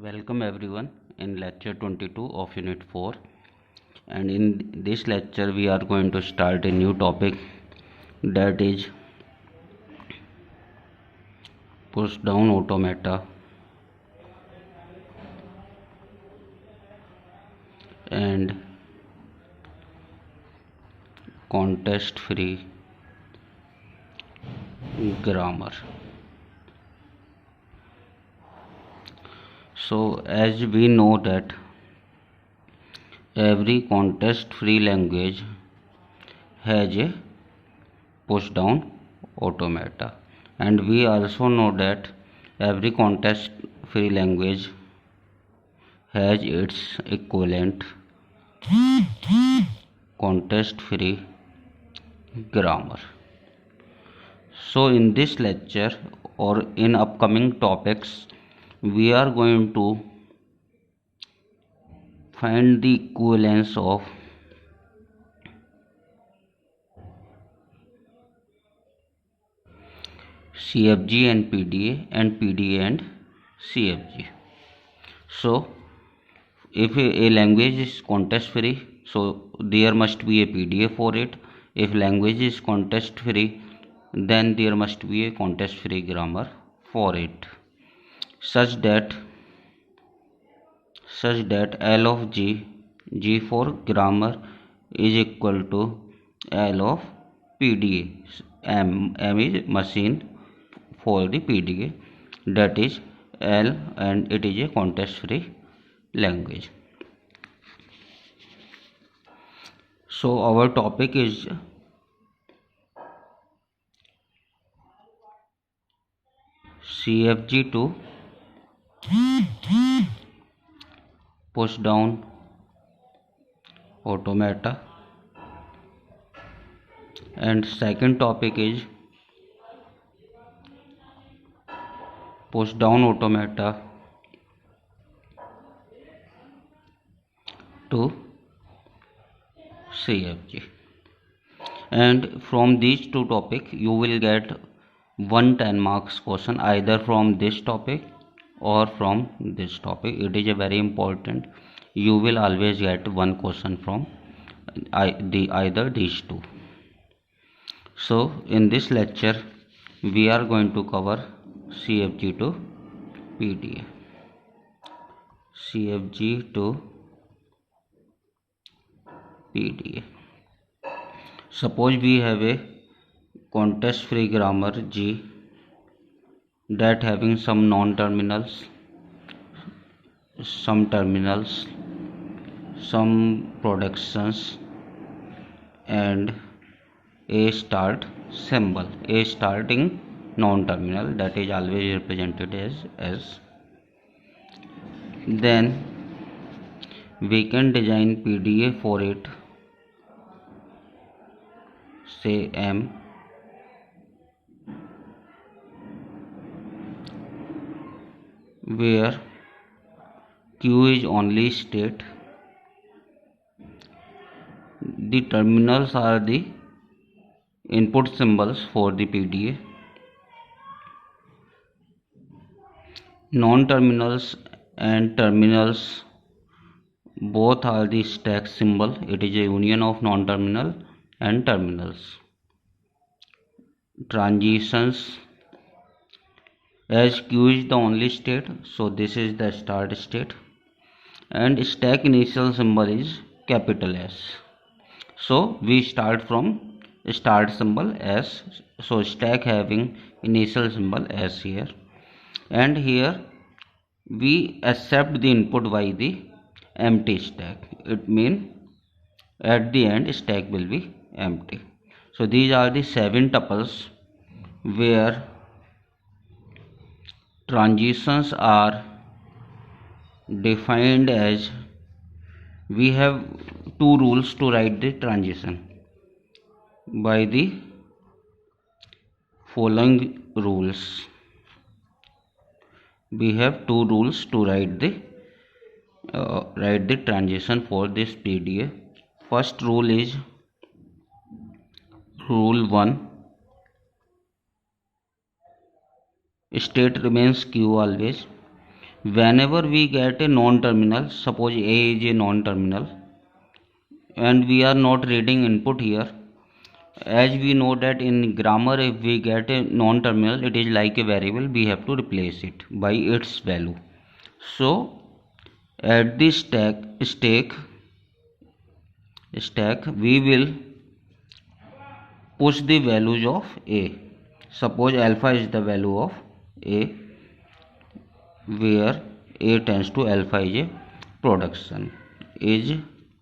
Welcome everyone in lecture 22 of unit 4, and in this lecture we are going to start a new topic, that is push down automata and context free grammar. So as we know that every context free language has a push down automata, and we also know that every context free language has its equivalent context free grammar. So in this lecture or in upcoming topics, we are going to find the equivalence of CFG and PDA and PDA and CFG. So if a language is context free, so there must be a PDA for it. If language is context free, then there must be a context free grammar for it, such that L of G for grammar is equal to L of PDA. M is machine for the PDA, that is L, and it is a context free language. So our topic is CFG to push down automata, and second topic is push down automata to CFG. And from these two topics you will get 110 marks question either from this topic or from this topic. It is a very important. You will always get one question from either these two. So in this lecture we are going to cover CFG to PDA. CFG to PDA. Suppose we have a context free grammar G that having some non-terminals, some terminals, some productions, and a start symbol, a starting non-terminal that is always represented as S. Then we can design PDA for it, say M, where Q is only state. The terminals are the input symbols for the PDA. Non-terminals and terminals both are the stack symbol. It is a union of non-terminal and terminals. Transitions, as Q is the only state, so this is the start state, and stack initial symbol is capital S. So we start from start symbol S, so stack having initial symbol S here, and here we accept the input by the empty stack. It means at the end stack will be empty. So these are the 7 tuples where transitions are defined as, we have two rules to write the transition by the following rules. We have two rules to write the transition for this PDA. First rule is rule 1, state remains Q always. whenever we get a non-terminal, suppose A is a non-terminal and we are not reading input here, as we know that in grammar if we get a non-terminal, it is like a variable, we have to replace it by its value. So at the stack we will push the values of A. Suppose alpha is the value of A, where A tends to alpha is a production, is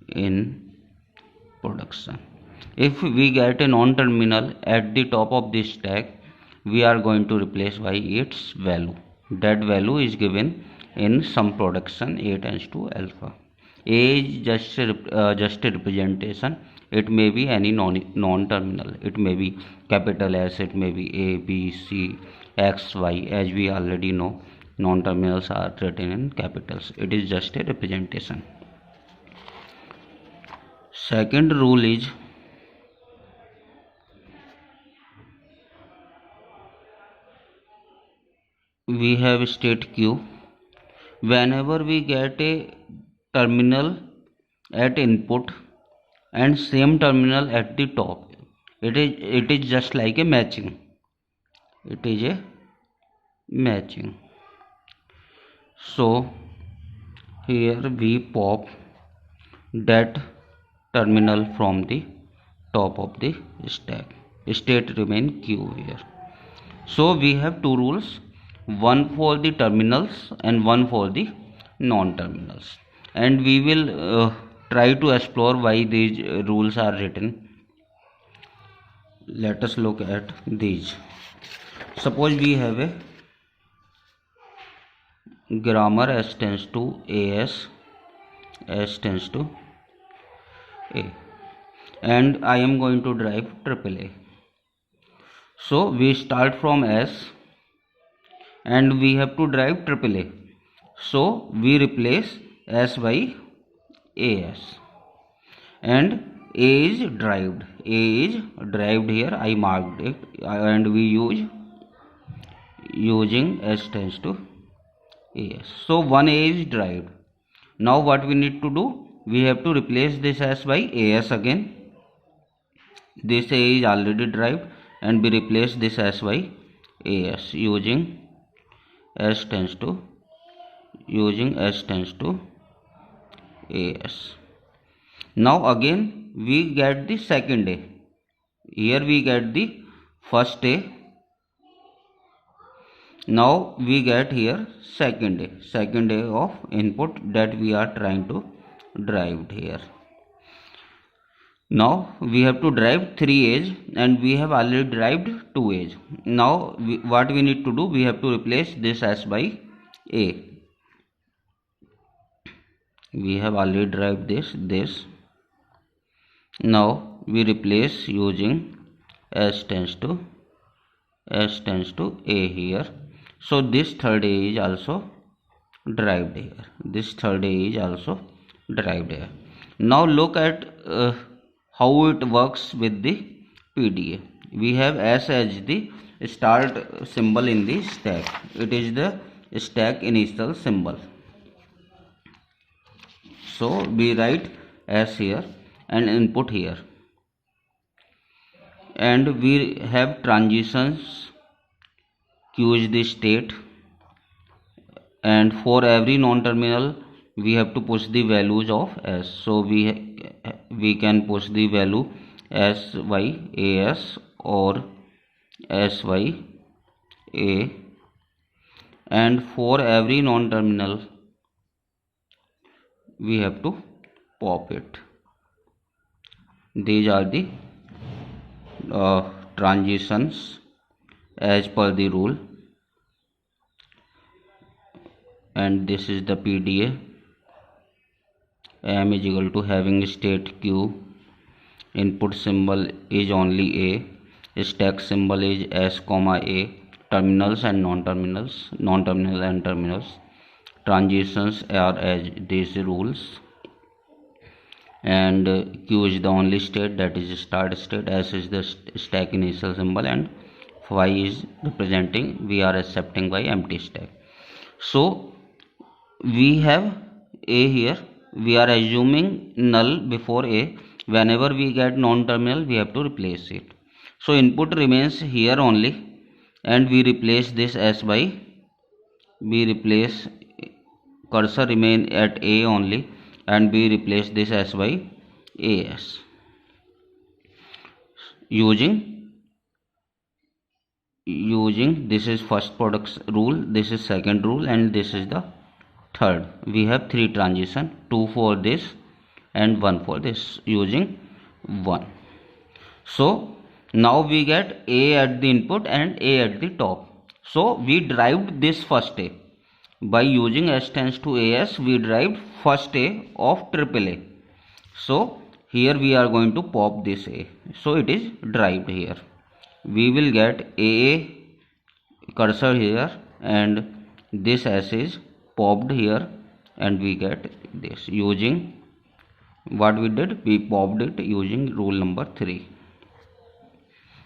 in production. If we get a non-terminal at the top of this stack, we are going to replace by its value. That value is given in some production, A tends to alpha. A is just a representation. It may be any non-terminal. It may be capital S, it may be A, B, C, X, Y. As we already know, non-terminals are written in capitals. It is just a representation. Second rule is we have state Q. Whenever we get a terminal at input and same terminal at the top, it is just like a matching. It is a matching. So here we pop that terminal from the top of the stack. State remain Q here. So we have two rules, one for the terminals and one for the non-terminals, and we will try to explore why these rules are written. Let us look at these. Suppose we have a grammar S tends to AS, S tends to A, and I am going to drive AAA. So we start from S and we have to drive AAA. So we replace S by AS and A is derived. A is derived here. I marked it and we using S tends to AS. So one A is derived. Now what we need to do? We have to replace this S by AS again. This A is already derived and we replace this S by AS using S tends to AS. Now again we get the second A. Here we get the first A. Now we get here second A of input that we are trying to drive here. Now we have to drive 3 A's and we have already derived 2 A's. Now what we need to do, we have to replace this S by A. We have already derived this. Now we replace using S tends to A here. So this third A is also derived here. This third A is also derived here. Now look at how it works with the PDA. We have S as the start symbol in the stack. It is the stack initial symbol. So we write S here and input here. And we have transitions. Q is the state. And for every non-terminal, we have to push the values of S. So we can push the value S by AS or S by A, and for every non-terminal we have to pop it. These are the transitions as per the rule, and this is the PDA. M is equal to having state Q, input symbol is only A, stack symbol is S comma A, terminals and non-terminals, non-terminal and terminals. Transitions are as these rules, and Q is the only state, that is start state. S is the stack initial symbol, and Y is representing we are accepting by empty stack. So we have a here, we are assuming null before a. Whenever we get non-terminal, we have to replace it. So input remains here only, and we replace this s by, we replace cursor remain at a only, and we replace this s by as using this is first product rule, this is second rule, and this is the third. We have three transition, two for this and one for this, using one. So now we get a at the input and a at the top. So we derived this first a by using s tends to as. We derived first a of triple a. So here we are going to pop this a, so it is derived here. We will get a cursor here, and this s is popped here, and we get this using what we did, we popped it using rule number 3.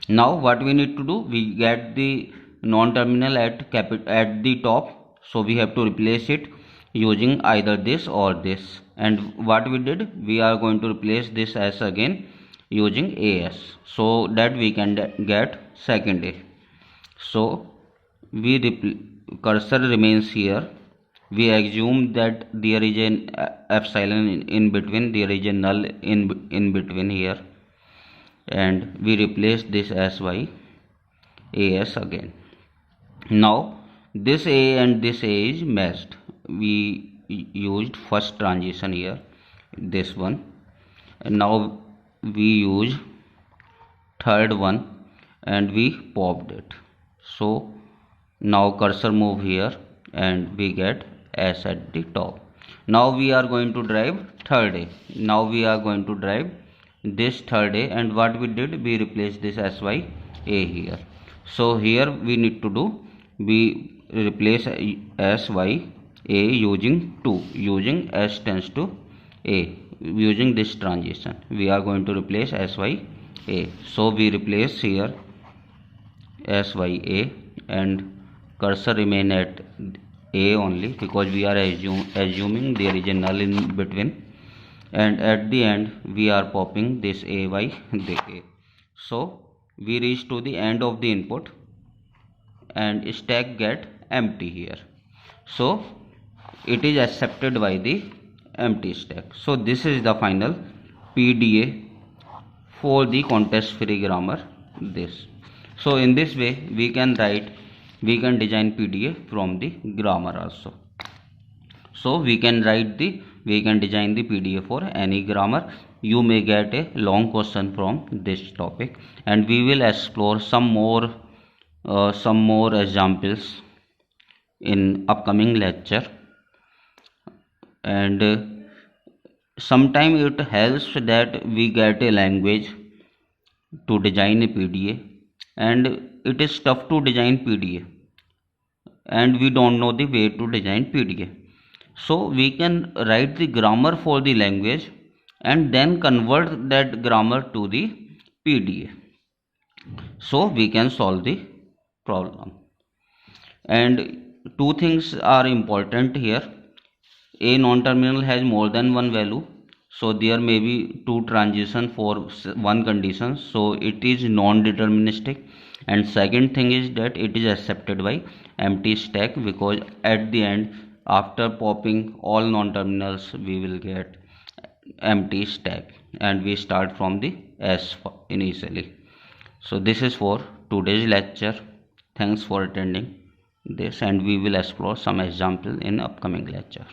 Now what we need to do, we get the non-terminal at the top, so we have to replace it using either this or this. And what we did, we are going to replace this s again using as, so that we can get second a. So we cursor remains here, we assume that there is an epsilon in between, there is a null in between here, and we replace this s by as again. Now this a and this a is matched. We used first transition here, this one, and now we use third one and we popped it. So now cursor move here and we get s at the top. Now we are going to derive third a. Now we are going to derive this third a, and what we did, we replace this s by a here. So here we need to do, we replace s by a using 2, using s tends to a. Using this transition we are going to replace s by a. So we replace here s by a, and cursor remain at a only, because we are assuming there is a null in between, and at the end we are popping this a by the a. So we reach to the end of the input, and stack get empty here, so it is accepted by the empty stack. So this is the final PDA for the context free grammar this. So in this way we can design PDA from the grammar also. So we can design the PDA for any grammar. You may get a long question from this topic, and we will explore some more examples in upcoming lecture. And sometimes it helps that we get a language to design a PDA, and it is tough to design PDA, and we don't know the way to design PDA. So we can write the grammar for the language and then convert that grammar to the PDA, so we can solve the problem. And two things are important here. A non-terminal has more than one value, so there may be two transition for one condition, so it is non-deterministic. And second thing is that it is accepted by empty stack, because at the end, after popping all non-terminals, we will get empty stack, and we start from the s initially. So this is for today's lecture. Thanks for attending this, and we will explore some example in upcoming lecture.